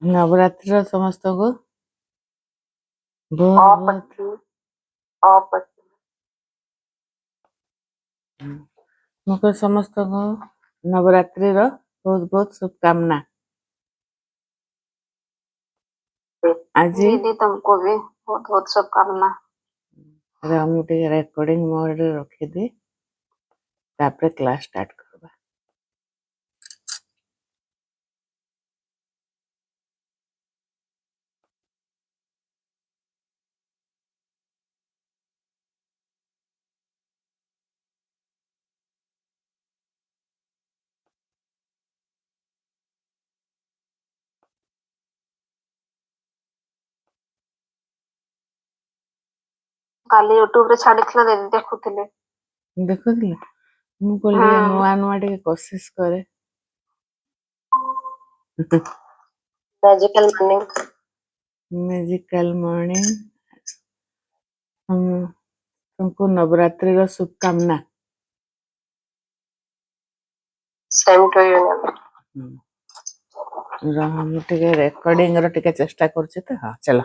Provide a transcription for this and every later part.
नवरात्रि समस्त को बहुत बहुत मुझे समस्त को नवरात्रि बहुत बहुत शुभकामना। आज दीदी तुमको भी बहुत बहुत शुभकामना। मुझे रिकॉर्डिंग मोड रे रखी दे तापर क्लास स्टार्ट करबा। काली यूट्यूब रे छाड़िथिला दीदी देखुथिले देखुथिले मु कहली नुआ नुआ टे कोशिश करे मैजिकल मॉर्निंग तुमको नवरात्रि रो शुभकामना। Same to you. हम टिके रिकॉर्डिंग रो टिके चेष्टा करछि त हां चलो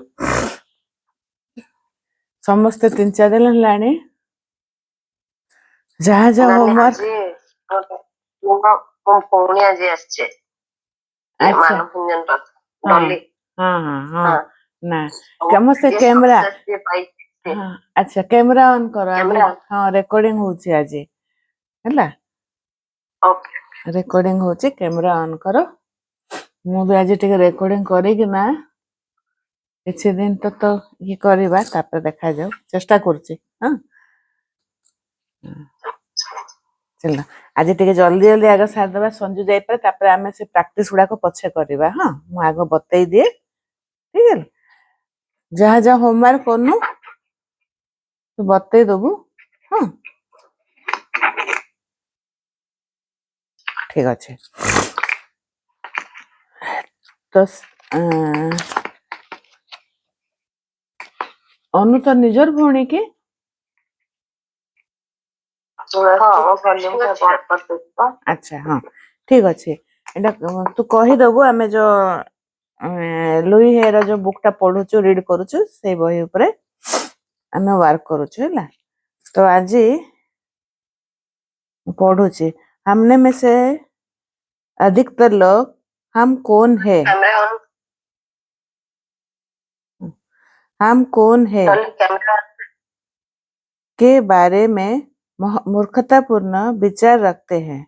समस्त 3-4 दिन लानी जहाँ जहाँ होमवर्क फोन आज आछे अच्छा मानभंजन पर हाँ डॉली हाँ हाँ हाँ ना कम से कैमरा हाँ अच्छा कैमरा ऑन करो आज हाँ रिकॉर्डिंग होची आज हैला ओके रिकॉर्डिंग होची कैमरा ऑन करो मु भी आज टिके रिकॉर्डिंग करी कि ना किछि दिन तो ये करबा तापर देखा जाऊ चेष्टा करछि हां चलो आज टिके जल्दी जल्दी आगे सार देबा संजू जाई पर तापर हमें से प्रैक्टिस गुडा को पछे करबा हां मु आगो बतई दिए ठीक है जहाँ जहाँ होमवर्क करनु तो बतई दबु हां ठीक अच्छे तो अनु तो निजर भौणी के अच्छा हाँ ठीक अच्छे एटा तू कही दबु हमें जो लुई हेर जो बुकटा पढुछु रीड करूछु से बही ऊपर हमें वर्क करूछु हैला तो आज पढुछि हमने में से अधिकतर लोग हम कौन है हम कौन है के बारे में मूर्खतापूर्ण विचार रखते हैं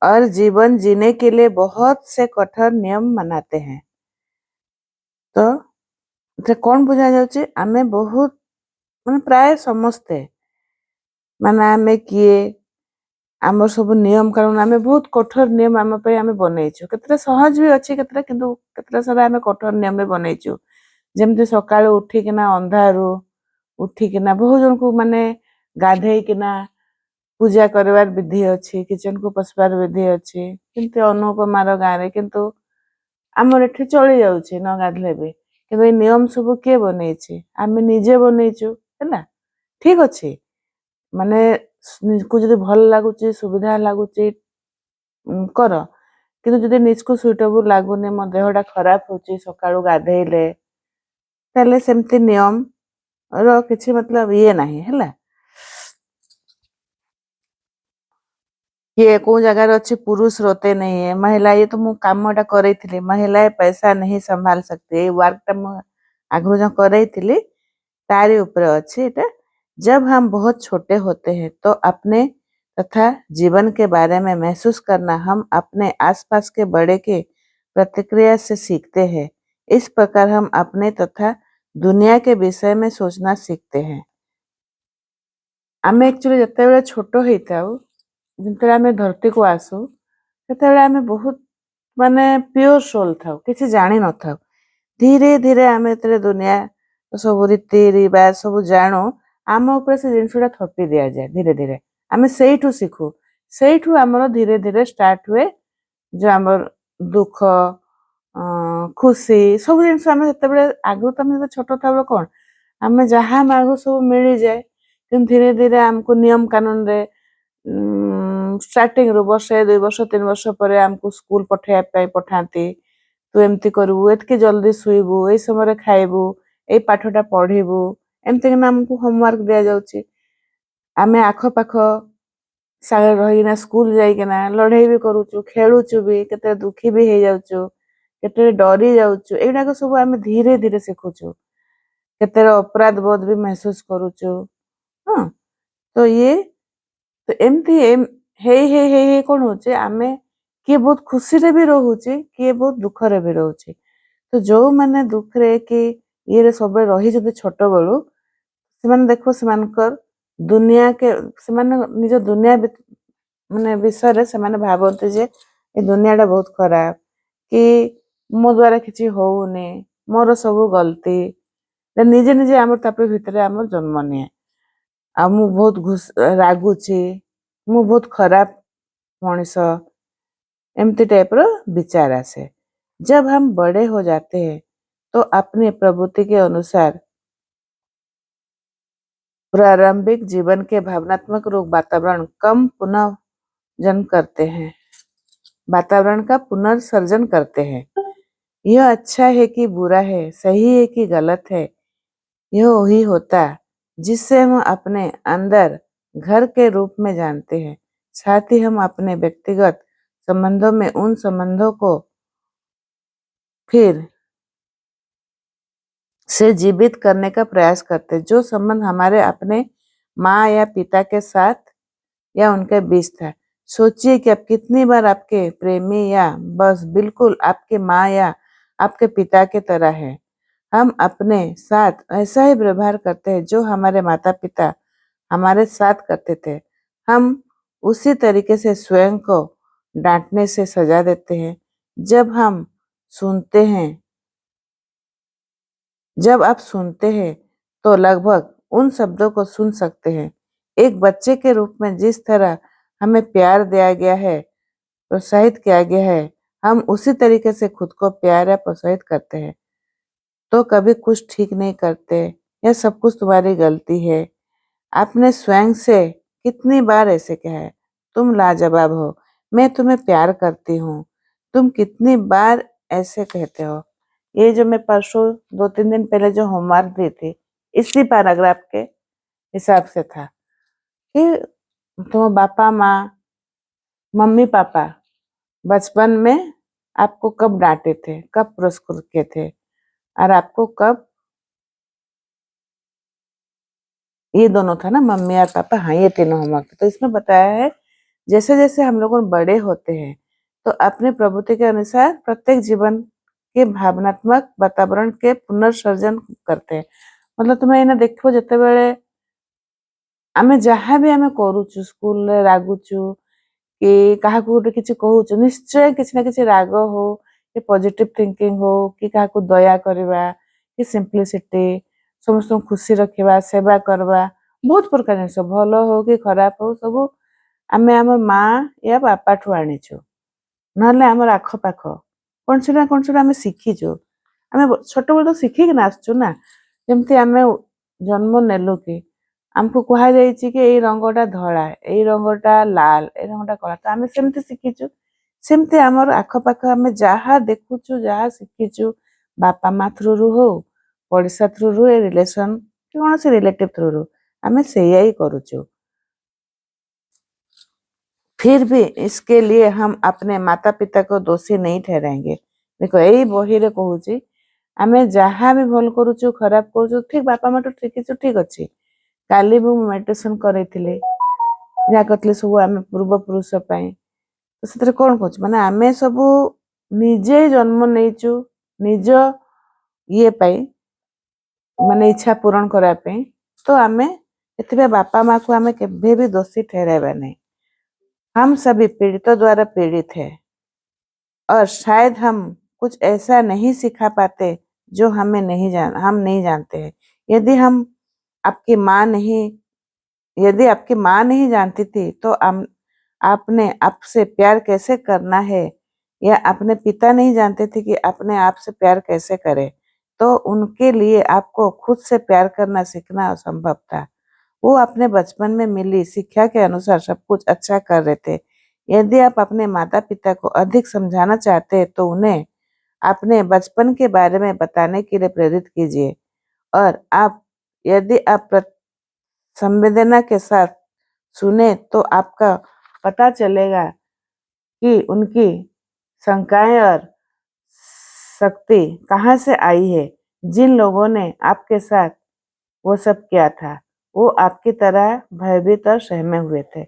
और जीवन जीने के लिए बहुत से कठोर नियम बनाते हैं तो कौन बुझा जाउची आमे बहुत माने प्राय समस्ते माने आमे किए आमर सब नियम कानून आमे बहुत कठोर नियम आम पे आमे बनैछु केतरा सहज भी अछि केतरा किंतु केतरा सारा आमे कठोर नियम में बनैछु जेमति सकाळ उठी किना अंधारू उठी किना बहुत जन को माने गाधेई किना पूजा करवार विधि अछि किचन को पसबार विधि अछि किंतु अनुपमार गारे किंतु आमर एठी चली जाउछि न गाधले भी किंतु ए नियम सब के बनैछि आमे निजे बनैछु हैला ठीक अछि माने को जदि भल लागुछि सुविधा लागुछि कर किंतु जदि निजको सुइटेबल लागुनी मो देहटा खराब होछि सकाळु गाधेइले ताले सेमति नियम रो किछि मतलब ये नाही हैला ये को जगह अच्छे पुरुष रोते नहीं है महिला ये तो मु कामटा करैथिली महिलाएं पैसा नहीं संभाल सकती वर्कटा मु आगु जो करैथिली तारी ऊपर अच्छे एटा जब हम बहुत छोटे होते हैं तो अपने तथा जीवन के बारे में महसूस करना हम अपने आसपास के बड़े के प्रतिक्रिया से सीखते हैं इस प्रकार हम अपने तथा दुनिया के विषय में सोचना सीखते हैं आमे एक्चुअली जते बेले छोटो हेताउ जिते आमे धरती को आसु सेते आमे बहुत माने प्योर सोल थाउ किसी जानी न थाउ धीरे धीरे आमे तेरे दुनिया सब रीति रिवाज सब जानो आम ऊपर से जिनसटा थपी दिया जाए धीरे धीरे आमे सेठू शिखु सेठू आमर धीरे धीरे स्टार्ट हुए जो आमर दुख खुशी सब जिन आमे सेते बेले आगु तमे छोटो थाउ कोन आमे जहा मागु सब मिली जाए कि धीरे धीरे हमको नियम कानून रे स्टार्टिंग रो वर्ष 2 वर्ष 3 वर्ष पर हमको स्कूल पठाया पठाती तू एमती करू एतके जल्दी शुइबू ए समय खाइबू ए पाठटा पढ़िबू एमती आमको होमवर्क दिया जाउची आमे आख पाख सागर रहीना स्कूल जाइकिना लड़ाई भी करूचु खेलुचु भी केते दुखी भी हो जाउचु केते डरी जाउचु एगुड़ाक सब आमे धीरे धीरे शिखुचु केते अपराध बोध भी महसूस करूचु हाँ तो ये तो एमती हे कौन होचे आमे किए बहुत खुशी रे भी रोचे किए बहुत दुख रे भी रोचे तो जो माने दुख रे कि ये रे सब रही जदि छोट बेलू से देखो से दुनिया के से निज दुनिया माने विषय रे से भावते जे ये दुनिया बहुत खराब कि मो द्वारा किसी होउनी मोर सब गलती निजे निजे आम ताप भितर आम जन्म निए आ मु बहुत रागुची मु बहुत खराब मनीष एमती टाइप रो विचार आसे जब हम बड़े हो जाते हैं तो अपने प्रवृत्ति के अनुसार प्रारंभिक जीवन के भावनात्मक रूप वातावरण कम पुनर्जन करते हैं वातावरण का पुनर्सर्जन करते हैं यह अच्छा है कि बुरा है सही है कि गलत है यह वही होता जिससे हम अपने अंदर घर के रूप में जानते हैं साथ ही हम अपने व्यक्तिगत संबंधों में उन संबंधों को फिर से जीवित करने का प्रयास करते हैं जो संबंध हमारे अपने माँ या पिता के साथ या उनके बीच था सोचिए कि आप कितनी बार आपके प्रेमी या बस बिल्कुल आपके माँ या आपके पिता के तरह है हम अपने साथ ऐसा ही व्यवहार करते हैं जो हमारे माता पिता हमारे साथ करते थे हम उसी तरीके से स्वयं को डांटने से सजा देते हैं जब हम सुनते हैं जब आप सुनते हैं तो लगभग उन शब्दों को सुन सकते हैं एक बच्चे के रूप में जिस तरह हमें प्यार दिया गया है प्रोत्साहित किया गया है हम उसी तरीके से खुद को प्यार या प्रोत्साहित करते हैं तो कभी कुछ ठीक नहीं करते यह सब कुछ तुम्हारी गलती है आपने स्वयं से कितनी बार ऐसे कहा है तुम लाजवाब हो मैं तुम्हें प्यार करती हूँ तुम कितनी बार ऐसे कहते हो ये जो मैं परसों 2-3 दिन पहले जो होमवर्क दी थी इसी पैराग्राफ के हिसाब से था कि तुम बापा माँ मम्मी पापा बचपन में आपको कब डांटे थे कब पुरस्कृत किए थे और आपको कब ये दोनों था ना मम्मी और पापा हाँ ये तीनों होमवर्क थे तो इसमें बताया है जैसे जैसे हम लोग बड़े होते हैं तो अपने प्रवृत्ति के अनुसार प्रत्येक जीवन के भावनात्मक वातावरण के पुनर्सर्जन करते हैं मतलब तुम्हें इना देखो जिते बेले आमे जहाँ भी आमे करूचु स्कूल रे रागुचु कि काहाकू गोटे किछि कहूचु निश्चय किछि ना किछि राग हो कि पॉजिटिव थिंकिंग हो कि काहाकू दया करवा कि सिंपलिसिटी समस्त खुशी रखिबा सेवा करवा बहुत प्रकार जिनिस भल हो कि खराब हो सब आमे आम माँ या बापा ठू आनीचु नहले आमर आख पाख कौन से आमे शिखीचु आमे छोट बेल तो शिखिक ना आसचु ना जेमती आमे जन्म नेलु कि आमको कहा जाइछि कि एई रंगटा धळा एई रंगटा लाल एई रंगटा कला तो आमे सेमती शिखीचु सेमती आमर आख पाख आमे जहा देखुचु जहा शिखीचु बापा माँ थ्रू हो पड़िशा थ्रू ए रिलेशन कि कौन से रिलेटिव थ्रू आमे सेया ही करूचु फिर भी इसके लिए हम अपने माता पिता को दोषी नहीं ठहराएंगे देखो यही बही रे कहूची आमे जहा भी भल करूचु खराब करूचु ठीक बापा माँ तो ठीक अच्छी काली भी मेडिटेशन करैथिले जा करथिले सब आमे पूर्व पुरुष पई तो सेतरे कोन कहूच माने आमे सब निजे जन्म नेचु निज ये पई माने इच्छा पूरण करा पई तो आमे एथिबे बापा माँ को आमे केबे भी दोषी ठहराइबा नहीं हम सभी पीड़ितों द्वारा पीड़ित हैं और शायद हम कुछ ऐसा नहीं सिखा पाते जो हम नहीं जानते हैं यदि आपकी माँ नहीं जानती थी तो आपने आपसे प्यार कैसे करना है या अपने पिता नहीं जानते थे कि अपने आप से प्यार कैसे करें तो उनके लिए आपको खुद से प्यार करना सीखना असंभव था वो अपने बचपन में मिली शिक्षा के अनुसार सब कुछ अच्छा कर रहे थे यदि आप अपने माता पिता को अधिक समझाना चाहते हैं तो उन्हें अपने बचपन के बारे में बताने के लिए प्रेरित कीजिए। और यदि आप संवेदना के साथ सुने तो आपका पता चलेगा कि उनकी शंकाएं और शक्ति कहाँ से आई है। जिन लोगों ने आपके साथ वो सब किया था वो आपकी तरह भयभीत और सहमे हुए थे।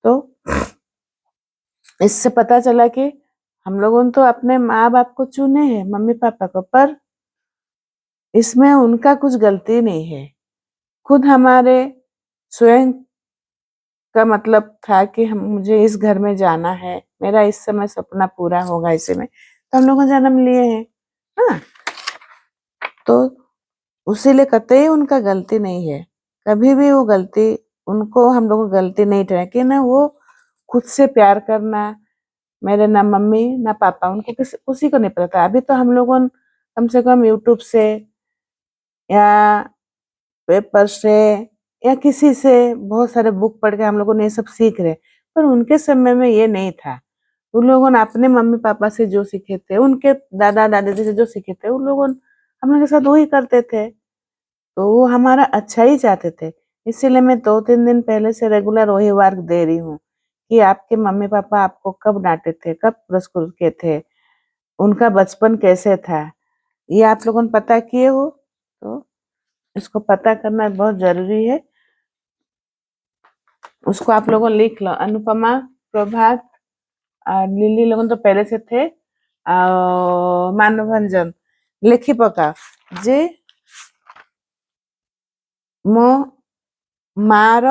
तो इससे पता चला कि हम लोगों ने तो अपने माँ बाप को चुने हैं, मम्मी पापा को, पर इसमें उनका कुछ गलती नहीं है। खुद हमारे स्वयं का मतलब था कि मुझे इस घर में जाना है, मेरा इस समय सपना पूरा होगा, इसी में तो हम लोग जन्म लिए हैं। हाँ, तो उसीलिए कतई उनका गलती नहीं है। कभी भी वो गलती उनको हम लोग गलती नहीं ठहराए कि ना वो खुद से प्यार करना। मेरे ना मम्मी ना पापा, उनको किसी को नहीं पता था। अभी तो हम लोगों कम से कम यूट्यूब से या पेपर से या किसी से बहुत सारे बुक पढ़ के हम लोगों ने ये सब सीख रहे, पर उनके समय में ये नहीं था। उन लोगों ने अपने मम्मी पापा से जो सीखे थे, उनके दादा दादी से जो सीखे थे, उन लोगों हम लोग के साथ वही करते थे। तो वो हमारा अच्छा ही चाहते थे। इसीलिए मैं 2-3 दिन पहले से रेगुलर वही वर्क दे रही हूँ कि आपके मम्मी पापा आपको कब डांटे थे, कब पुरस्कृत किए थे, उनका बचपन कैसे था, ये आप लोगों ने पता किए हो। तो इसको पता करना बहुत जरूरी है। उसको आप लोगों लिख लो। अनुपमा, प्रभात, लिली लोगन तो पहले से थे। मानभंजन लिखी पका जे मो मार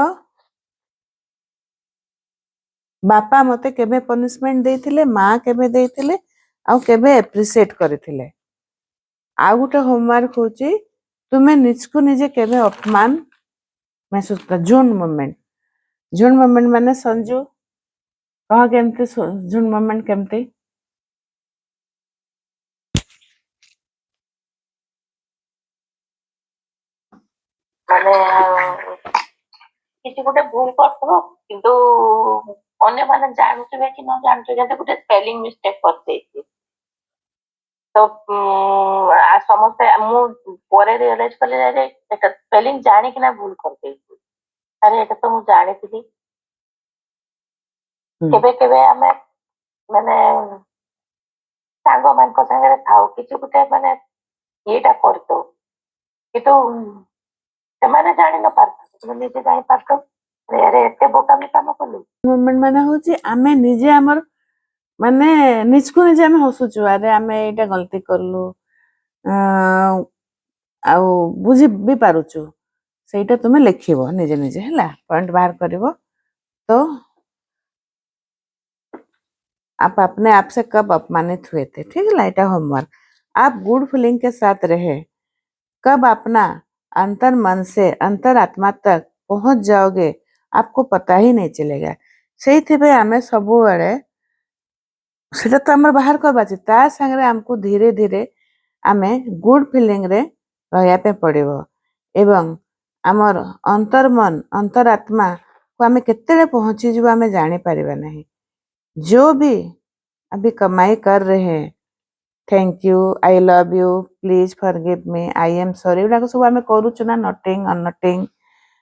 बापा मते केबे पनिशमेंट देइथिले, माँ केबे देइथिले, आउ केबे एप्रिशिएट करथिले। आउ गोटे होमवर्क होची तुमे निजको निजे केबे अपमान महसूस कर। झुंड मोमेंट माने संजू कह केमती झुंड मोमेंट केमती। ମାନେ କିଛି ଗୋଟେ ଭୁଲ କରିଥିବ କିନ୍ତୁ ଅନ୍ୟମାନେ ଜାଣୁଥିବେ କି ନ ଜାଣୁଥିବେ ଯଦି ଗୋଟେ ସ୍ପେଲିଂ ମିଷ୍ଟେକ୍ କରିଦେଇଛି ତ ସମସ୍ତେ ମୁଁ ପରେ ରିଅଲାଇଜ କଲି ଯେ ଏଟା ସ୍ପେଲିଂ ଜାଣିକିନା ଭୁଲ କରିଦେଇଛି। ଆରେ ଏଟା ତ ମୁଁ ଜାଣିଥିଲି। କେବେ କେବେ ଆମେ ମାନେ ସାଙ୍ଗମାନଙ୍କ ସାଙ୍ଗରେ ଥାଉ କିଛି ଗୋଟେ ମାନେ ଇଏଟା କରିଦଉ କିନ୍ତୁ ସେମାନେ ଜାଣି ନ ପାରୁଥାନ୍ତି, ତୁମେ ନିଜେ ଜାଣିପାରୁଛ ଆରେ ଏତେ ବୋକାମି କାମ କଲି। ମୋମେଣ୍ଟ ମାନେ ହଉଛି ଆମେ ନିଜେ ଆମର ମାନେ ନିଜକୁ ନିଜେ ଆମେ ହସୁଛୁ, ଆରେ ଆମେ ଏଇଟା ଗଲତି କଲୁ, ଆଉ ବୁଝି ବି ପାରୁଛୁ। ସେଇଟା ତୁମେ ଲେଖିବ ନିଜେ ନିଜେ, ହେଲା, ପଏंट बाहर करिवो। तो आप अपने आप से कब अपमानित हुए थे, ठीक है, लाइटा होमवर्क। आप गुड फीलिंग के साथ रहे कब अपना अंतर मन से अंतर आत्मा तक पहुंच जाओगे आपको पता ही नहीं चलेगा। ସେଇଥିପାଇଁ ଆମେ ସବୁବେଳେ ସେଟା ତ ଆମର ବାହାର କରିବା ଅଛି, ତା ସାଙ୍ଗରେ ଆମକୁ ଧୀରେ ଧୀରେ ଆମେ ଗୁଡ ଫିଲିଂ ରେ ରହିବା ପାଇଁ ପଡିବ। ଏବଂ ଆମର अंतर्मन अंतरात्मा को ଆମେ କେତେବେଳେ ପହଞ୍ଚିଯିବ ଆମେ ଜାଣିପାରିବା ନାହିଁ। जो भी अभी कमाई कर रहे हैं, thank you, I love you, please forgive me, I am sorry, एଗୁଡାକ ସବୁ ଆମେ କରୁଛୁ ନା, नटिंग अनटिंग,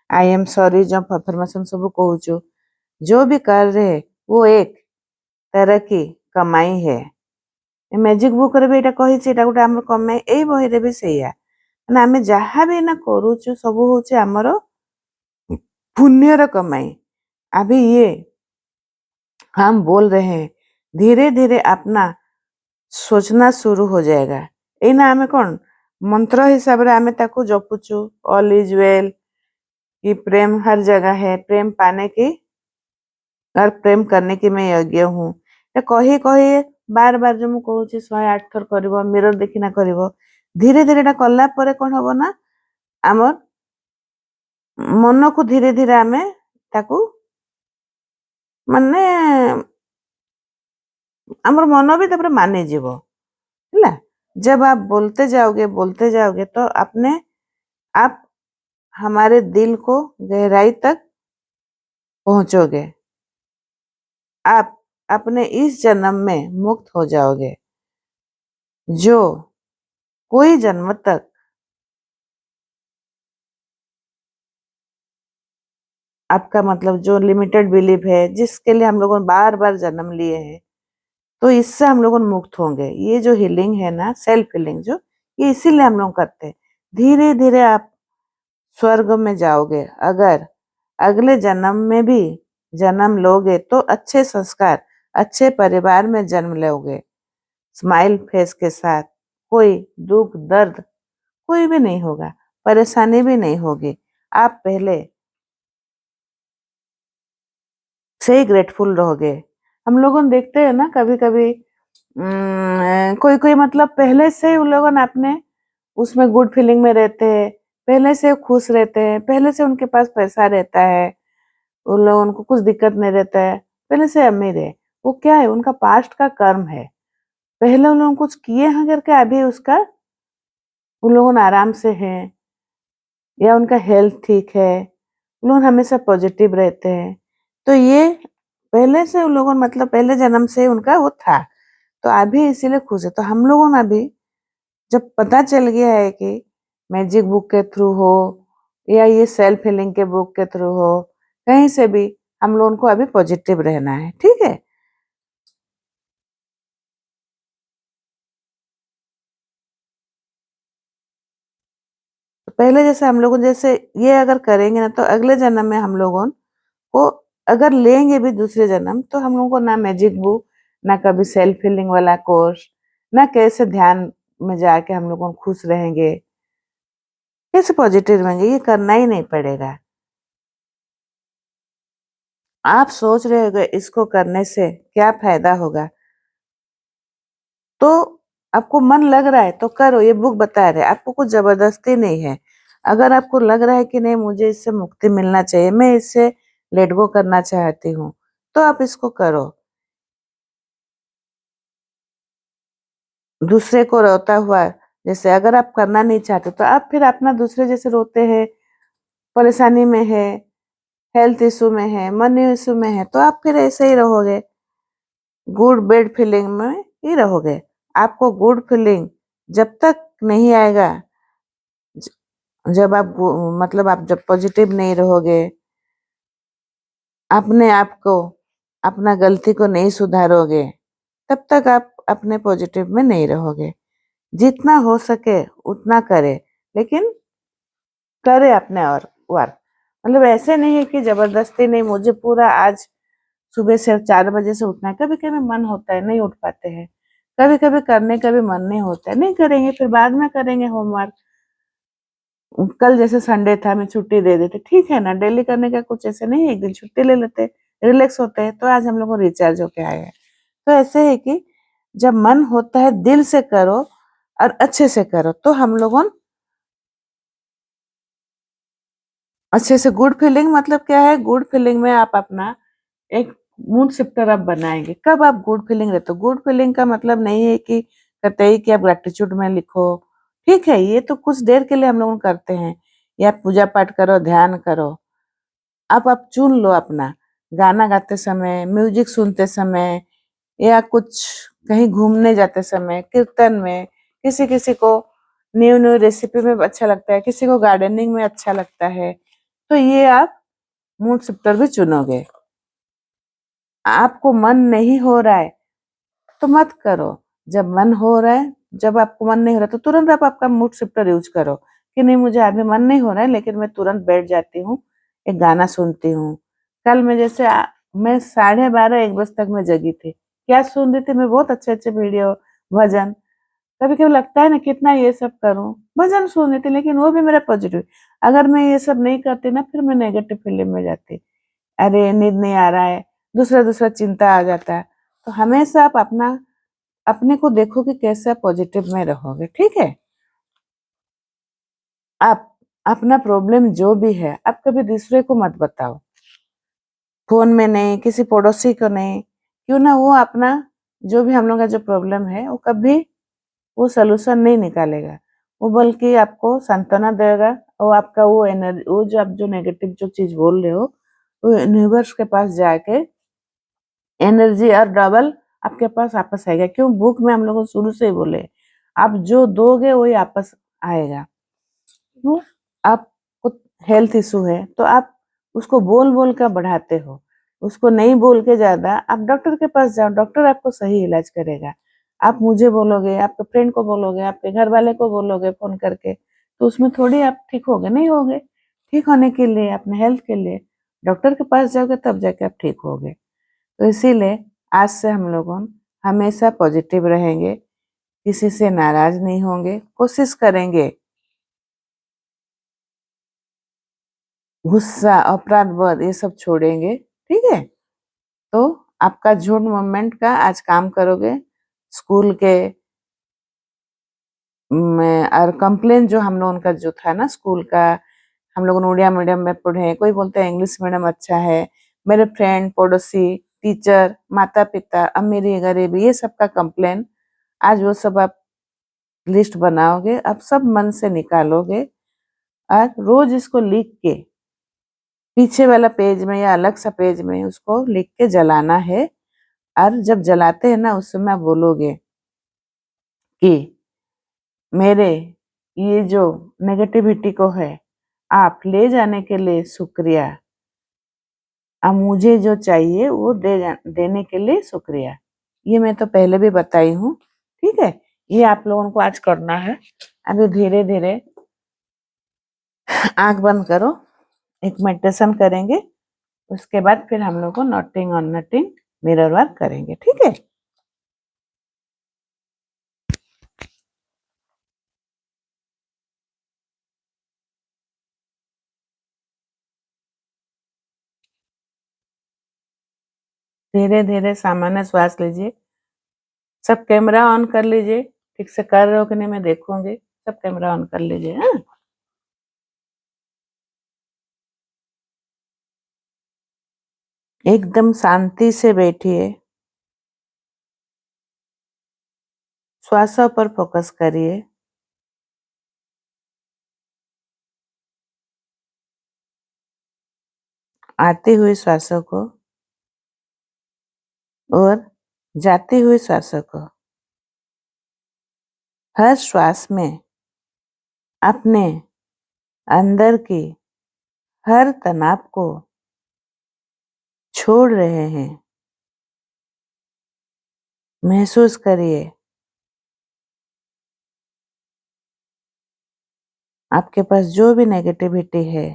आई एम सॉरी जो अफर्मेशन सब कहूଛୁ। जो भी कर रहे हैं वो एक तरह की कमाई है। मैजिक बुक रे भी एटा कहिछि, एटा गोटे हमर कमाई। एई बही रे भी ସେଇଆ, ମାନେ ଆମେ ଯାହା ବି ना କରୁଛୁ ସବୁ ହଉଛି ଆମର पुण्यर कमाई। अभी ये हम बोल रहे हैं, धीरे धीरे अपना सोचना शुरू हो जाएगा। एना हमें कौन मंत्र हिसाब रे हमें ताको जपुचु, ऑल इज वेल, कि प्रेम हर जगह है, प्रेम पाने की और प्रेम करने की मैं योग्य हूँ। कही कही बार बार जो मुझे कहूँ 108 थर कर मिरर देखिना कर धीरे धीरे कला परे कौन हम ना आमर मन को धीरे धीरे आमे ताकू माने आमर मन भी तब माने जीवो, है। जब आप बोलते जाओगे तो अपने आप हमारे दिल को गहराई तक पहुंचोगे। आप अपने इस जन्म में मुक्त हो जाओगे। जो कोई जन्म तक आपका मतलब जो लिमिटेड बिलीफ है, जिसके लिए हम लोगों ने बार-बार जन्म लिए हैं, तो इससे हम लोग मुक्त होंगे। ये जो हीलिंग है ना, सेल्फ हीलिंग जो, ये इसीलिए हम लोग करते हैं। धीरे-धीरे आप स्वर्ग में जाओगे। अगर अगले जन्म में भी जन्म लोगे तो अच्छे संस्कार, अच्छे परिवार में जन्म लोगे, स्माइल फेस के साथ। कोई दुख, दर्द कोई भी नहीं होगा, परेशानी भी नहीं होगी। आप पहले से ही ग्रेटफुल रहोगे। हम लोगों ने देखते हैं ना कभी-कभी कोई-कोई मतलब पहले से ही उन लोगों ने अपने उसमें गुड फीलिंग में रहते हैं, पहले से खुश रहते हैं, पहले से उनके पास पैसा रहता है, उन लोगों को कुछ दिक्कत नहीं रहता है, पहले से अमीर है। वो क्या है, उनका पास्ट का कर्म है। पहले उन लोगों कुछ किए हैं करके अभी उसका उन लोगों ने आराम से हैं, या उनका हेल्थ ठीक है, उन लोग हमेशा पॉजिटिव रहते हैं। तो ये पहले से उन लोगों मतलब पहले जन्म से उनका वो था, तो अभी इसीलिए खुश है। तो हम लोगों ने अभी जब पता चल गया है कि मैजिक बुक के थ्रू हो या ये सेल्फ हीलिंग के बुक के थ्रू हो, कहीं से भी हम लोगों को अभी पॉजिटिव रहना है, ठीक है? तो पहले जैसे हम लोगों जैसे ये अगर करेंगे ना, तो अगले जन्म में हम लोगों को अगर लेंगे भी दूसरे जन्म, तो हम लोगों को ना मैजिक बुक, ना कभी सेल्फ हीलिंग वाला कोर्स, ना कैसे ध्यान में जाके हम लोगों खुश रहेंगे, कैसे पॉजिटिव रहेंगे, ये करना ही नहीं पड़ेगा। आप सोच रहे होगे इसको करने से क्या फायदा होगा, तो आपको मन लग रहा है तो करो। ये बुक बता रहे आपको कुछ जबरदस्ती नहीं है। अगर आपको लग रहा है कि नहीं मुझे इससे मुक्ति मिलना चाहिए, मैं इससे लेट गो करना चाहती हूँ, तो आप इसको करो। दूसरे को रोता हुआ, जैसे अगर आप करना नहीं चाहते तो आप फिर अपना दूसरे जैसे रोते हैं, परेशानी में है, हेल्थ इशू में है, मनी इशू में है, तो आप फिर ऐसे ही रहोगे, गुड बैड फीलिंग में ही रहोगे। आपको गुड फीलिंग जब तक नहीं आएगा, जब आप मतलब आप जब पॉजिटिव नहीं रहोगे, अपने आप को, अपना गलती को नहीं सुधारोगे, तब तक आप अपने पॉजिटिव में नहीं रहोगे। जितना हो सके उतना करे, लेकिन करे अपने और वर्क। मतलब ऐसे नहीं है कि जबरदस्ती नहीं, मुझे पूरा आज सुबह से 4 बजे से उठना है। कभी-कभी मन होता है, नहीं उठ पाते हैं। कभी-कभी करने का भी मन नहीं होता है, नहीं करेंगे, फिर बाद में करेंगे होमवर्क। कल जैसे संडे था, मैं छुट्टी दे देते, ठीक है ना, डेली करने का कुछ ऐसे नहीं है, एक दिन छुट्टी ले लेते, रिलैक्स होते हैं, तो आज हम लोग को रिचार्ज होके आए हैं। तो ऐसे है कि जब मन होता है दिल से करो और अच्छे से करो, तो हम लोगों अच्छे से गुड फीलिंग मतलब क्या है, गुड फीलिंग में आप अपना एक मूड शिफ्टर आप बनाएंगे। कब आप गुड फीलिंग रहते हो, गुड फीलिंग का मतलब नहीं है कि कतई कि आप ग्रेटिट्यूड में लिखो, ठीक है, ये तो कुछ देर के लिए हम लोग करते हैं, या पूजा पाठ करो, ध्यान करो। आप चुन लो अपना, गाना गाते समय, म्यूजिक सुनते समय, या कुछ कहीं घूमने जाते समय, कीर्तन में, किसी-किसी को न्यू-न्यू रेसिपी में अच्छा लगता है, किसी को गार्डनिंग में अच्छा लगता है, तो ये आप मूड शिफ्टर भी चुनोगे। आपको मन नहीं हो रहा है, तो मत करो। जब मन हो रहा है, जब आपको मन नहीं हो रहा, तो तुरंत आप आपका मूड शिफ्टर यूज़ करो, कि नहीं मुझे अभी मन नहीं हो रहा है, लेकिन मैं तुरंत बैठ जाती हूँ, एक गाना सुनती हूँ। कल मैं जैसे मैं 12:30 1 बजे तक मैं जगी थी। क्या सुन रही थी मैं, बहुत अच्छे-अच्छे वीडियो, भजन। कभी-कभी लगता है ना कितना ये सब करूँ, भजन सुन रही थी, लेकिन वो भी मेरा पॉजिटिव। अगर मैं ये सब नहीं करती ना, फिर मैं नेगेटिव फीलिंग में जाती। अरे! नींद नहीं आ रहा है, दूसरा-दूसरा चिंता आ जाता है। तो हमेशा आप अपने को देखो कि कैसे आप पॉजिटिव में रहोगे, ठीक है? आप अपना प्रॉब्लम जो भी है, आप कभी दूसरे को मत बताओ। फ़ोन में नहीं, किसी पड़ोसी को नहीं, क्यों ना वो अपना जो भी हम लोग का जो प्रॉब्लम है, वो कभी वो सॉल्यूशन नहीं निकालेगा। वो बल्कि आपको सांत्वना देगा, और आपका वो जो आप जो नेगेटिव जो चीज़ बोल रहे हो, वो यूनिवर्स के पास जाके एनर्जी और डबल आपके पास वापस आएगा। क्यों, बुक में हम लोग को शुरू से ही बोले, आप जो दोगे वही वापस आएगा। तो आपको हेल्थ इशू है तो आप उसको बोल बोल कर बढ़ाते हो, उसको नहीं बोल के ज्यादा आप डॉक्टर के पास जाओ, डॉक्टर आपको सही इलाज करेगा। आप मुझे बोलोगे, आपके फ्रेंड को बोलोगे, आपके घर वाले को बोलोगे फोन करके, तो उसमें थोड़ी आप ठीक होगे, नहीं होगे। ठीक होने के लिए, अपने हेल्थ के लिए डॉक्टर के पास जाओगे तब जाके आप ठीक होगे। तो इसीलिए आज से हम लोग हमेशा पॉजिटिव रहेंगे, किसी से नाराज नहीं होंगे, कोशिश करेंगे गुस्सा, अपराध बोध ये सब छोड़ेंगे, ठीक है। तो आपका झूठ मूवमेंट का आज काम करोगे, स्कूल के में और कंप्लेन जो हम लोगों का जो था ना स्कूल का, हम लोग उड़िया मीडियम में पढ़े, कोई बोलते हैं इंग्लिश मीडियम अच्छा है, मेरे फ्रेंड, पड़ोसी, टीचर, माता पिता, अमीरी गरीबी, ये सब का कंप्लेन आज वो सब आप लिस्ट बनाओगे, आप सब मन से निकालोगे और रोज इसको लिख के पीछे वाला पेज में या अलग सा पेज में उसको लिख के जलाना है। और जब जलाते हैं ना उस समय बोलोगे कि मेरे ये जो नेगेटिविटी को है आप ले जाने के लिए शुक्रिया, अब मुझे जो चाहिए वो देने के लिए शुक्रिया। ये मैं तो पहले भी बताई हूँ, ठीक है। ये आप लोगों को आज करना है। अभी धीरे धीरे आंख बंद करो, एक मेडिटेशन करेंगे, उसके बाद फिर हम लोग को noting on nutting mirror work करेंगे, ठीक है। धीरे धीरे सामान्य श्वास लीजिए। सब कैमरा ऑन कर लीजिए, ठीक से कर रहे हो कि नहीं मैं देखूंगी। सब कैमरा ऑन कर लीजिए। हाँ, एकदम शांति से बैठिए, श्वासों पर फोकस करिए। आती हुई श्वासों को और जाती हुई श्वासों को, हर श्वास में अपने अंदर की हर तनाव को छोड़ रहे हैं। महसूस करिए आपके पास जो भी नेगेटिविटी है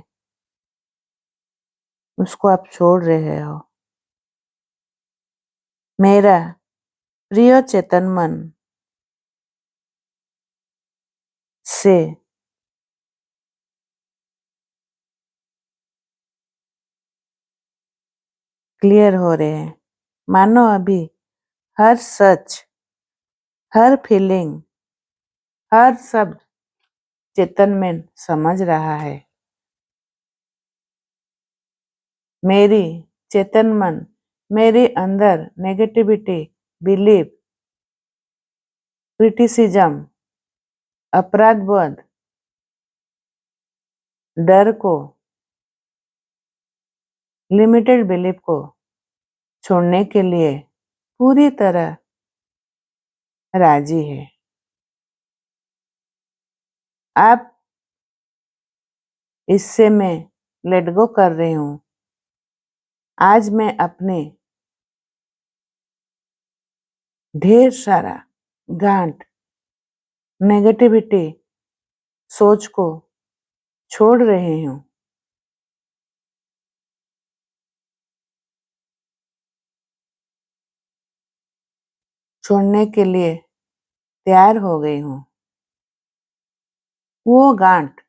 उसको आप छोड़ रहे हो। मेरा प्रिय चेतन मन से क्लियर हो रहे हैं। मानो अभी हर सच, हर फीलिंग, हर शब्द चेतन में समझ रहा है। मेरी चेतन मन मेरे अंदर नेगेटिविटी, बिलीफ, क्रिटिसिज्म, अपराध बोध, डर को, लिमिटेड बिलीफ को छोड़ने के लिए पूरी तरह राजी है। आप इससे मैं लेट गो कर रही हूँ। आज मैं अपने ढेर सारा गांठ, नेगेटिविटी, सोच को छोड़ रही हूँ। छोड़ने के लिए तैयार हो गई हूँ। वो गांठ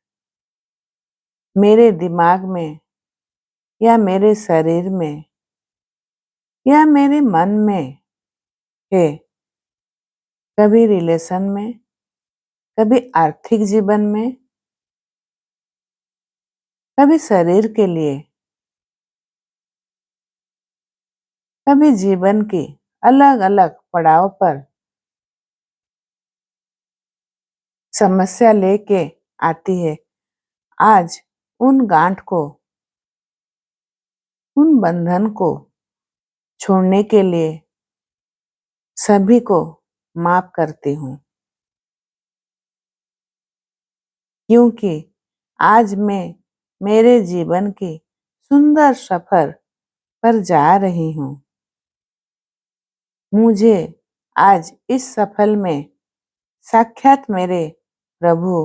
मेरे दिमाग में या मेरे शरीर में या मेरे मन में है, कभी रिलेशन में, कभी आर्थिक जीवन में, कभी शरीर के लिए, कभी जीवन के अलग अलग पड़ाव पर समस्या लेके आती है। आज उन गांठ को, उन बंधन को छोड़ने के लिए सभी को माफ करती हूँ। क्योंकि आज मैं मेरे जीवन की सुंदर सफर पर जा रही हूँ। मुझे आज इस सफर में साक्षात मेरे प्रभु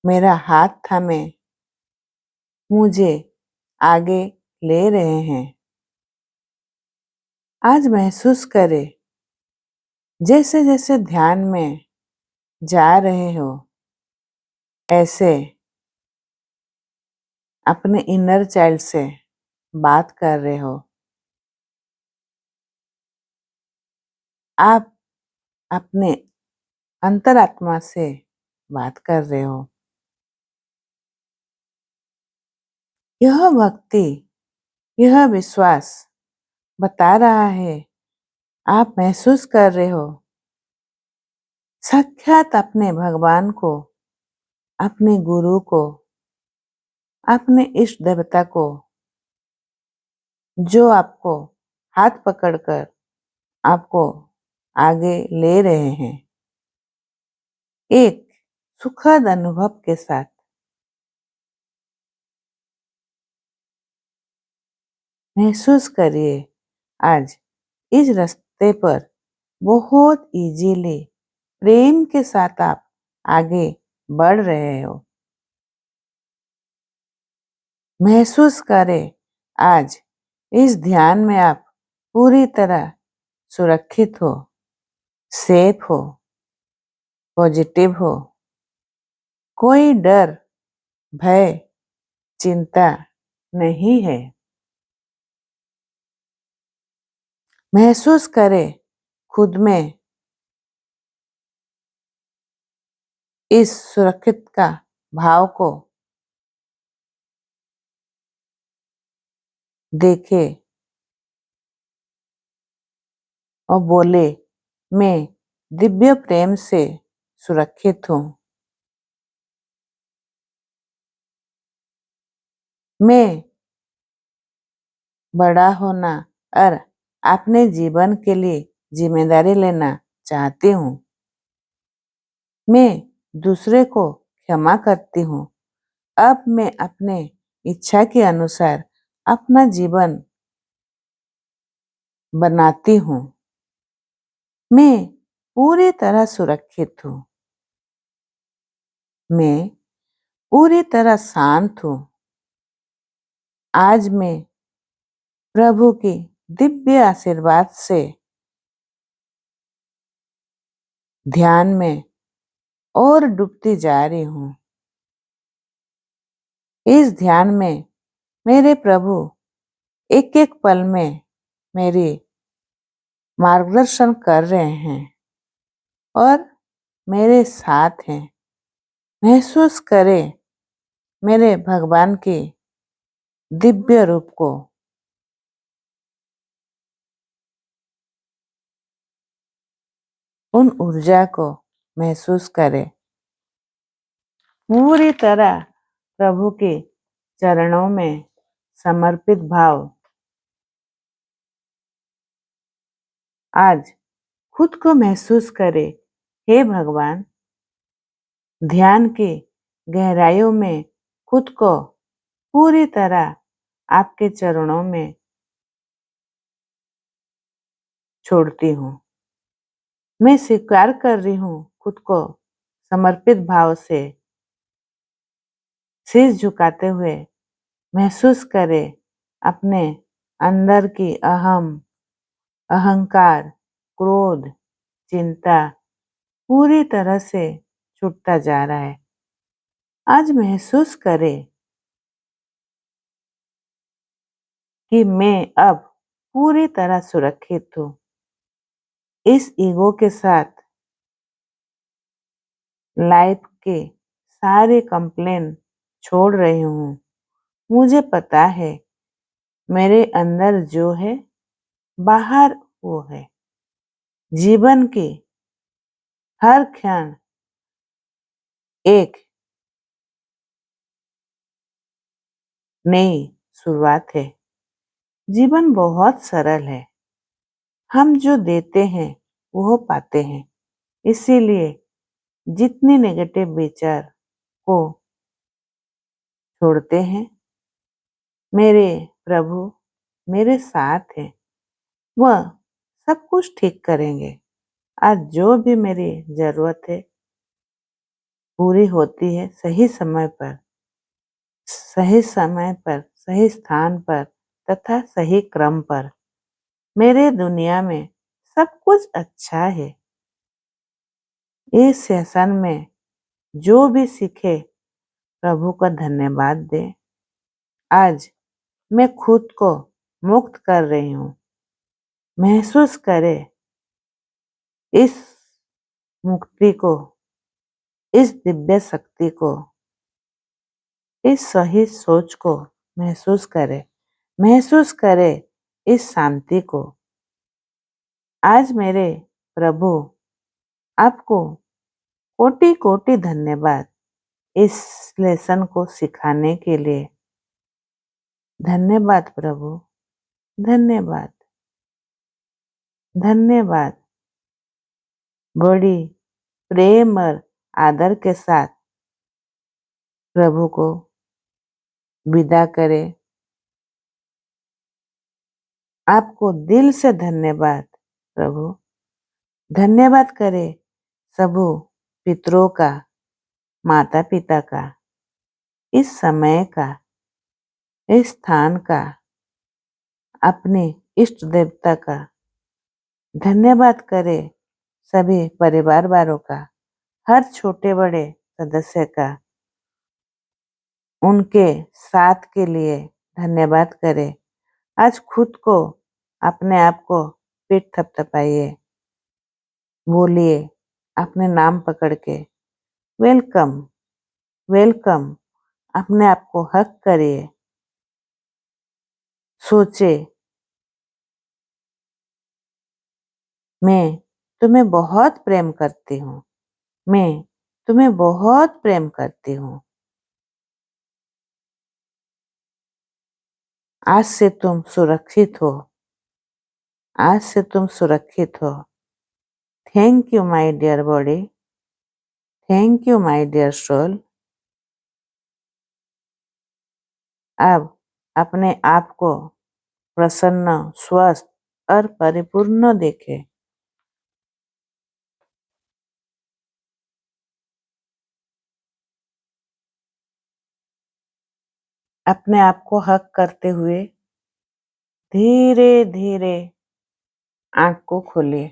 मेरा हाथ थामे मुझे आगे ले रहे हैं। आज महसूस करें जैसे जैसे ध्यान में जा रहे हो, ऐसे अपने इनर चाइल्ड से बात कर रहे हो। आप अपने अंतरात्मा से बात कर रहे हो। यह भक्ति, यह विश्वास बता रहा है, आप महसूस कर रहे हो साक्षात अपने भगवान को, अपने गुरु को, अपने इष्ट देवता को, जो आपको हाथ पकड़कर आपको आगे ले रहे हैं, एक सुखद अनुभव के साथ। महसूस करिए आज इस रास्ते पर बहुत इजीली प्रेम के साथ आप आगे बढ़ रहे हो। महसूस करें आज इस ध्यान में आप पूरी तरह सुरक्षित हो, सेफ हो, पॉजिटिव हो। कोई डर, भय, चिंता नहीं है। महसूस करें खुद में इस सुरक्षित का भाव को। देखे और बोले, मैं दिव्य प्रेम से सुरक्षित हूँ। मैं बड़ा होना और अपने जीवन के लिए जिम्मेदारी लेना चाहती हूँ। मैं दूसरे को क्षमा करती हूँ। अब मैं अपने इच्छा के अनुसार अपना जीवन बनाती हूँ। मैं पूरी तरह सुरक्षित हूँ। मैं पूरी तरह शांत हूँ। आज मैं प्रभु की दिव्य आशीर्वाद से ध्यान में और डूबती जा रही हूँ। इस ध्यान में मेरे प्रभु एक एक पल में मेरी मार्गदर्शन कर रहे हैं और मेरे साथ हैं। महसूस करें मेरे भगवान के दिव्य रूप को। उन ऊर्जा को महसूस करें। पूरी तरह प्रभु के चरणों में समर्पित भाव। आज खुद को महसूस करें, हे भगवान, ध्यान की गहराइयों में खुद को पूरी तरह आपके चरणों में छोड़ती हूँ। मैं स्वीकार कर रही हूँ खुद को समर्पित भाव से। शीश झुकाते हुए महसूस करें अपने अंदर की अहंकार, क्रोध, चिंता पूरी तरह से छूटता जा रहा है। आज महसूस करें कि मैं अब पूरी तरह सुरक्षित हूँ। इस ईगो के साथ लाइफ के सारे कंप्लेन छोड़ रही हूँ। मुझे पता है मेरे अंदर जो है बाहर वो है। जीवन की हर क्षण एक नई शुरुआत है। जीवन बहुत सरल है। हम जो देते हैं वो पाते हैं। इसीलिए जितने नेगेटिव विचार को छोड़ते हैं, मेरे प्रभु मेरे साथ हैं, वह सब कुछ ठीक करेंगे। आज जो भी मेरी जरूरत है पूरी होती है सही समय पर, सही स्थान पर तथा सही क्रम पर। मेरे दुनिया में सब कुछ अच्छा है। इस सेशन में जो भी सीखे प्रभु का धन्यवाद दे। आज मैं खुद को मुक्त कर रही हूँ। महसूस करे इस मुक्ति को, इस दिव्य शक्ति को, इस सही सोच को महसूस करे इस शांति को। आज मेरे प्रभु आपको कोटि कोटि धन्यवाद इस लेसन को सिखाने के लिए। धन्यवाद प्रभु, धन्यवाद, धन्यवाद। बड़ी प्रेम और आदर के साथ प्रभु को विदा करे। आपको दिल से धन्यवाद प्रभु। धन्यवाद करे सबू पितरों का, माता पिता का, इस समय का, इस स्थान का, अपने इष्ट देवता का। धन्यवाद करे सभी परिवार वालों का, हर छोटे बड़े सदस्य का। उनके साथ के लिए धन्यवाद करे। आज खुद को, अपने आप को पीठ थपथपाइए, बोलिए अपने नाम पकड़ के, वेलकम, वेलकम। अपने आप को हक करिए। सोचे मैं तुम्हें बहुत प्रेम करती हूँ, मैं तुम्हें बहुत प्रेम करती हूँ। आज से तुम सुरक्षित हो, आज से तुम सुरक्षित हो। Thank you my dear body, thank you my dear soul. अब अपने आप को प्रसन्न, स्वस्थ और परिपूर्ण देखें। अपने आप को हक करते हुए धीरे धीरे आंख को खोलिए।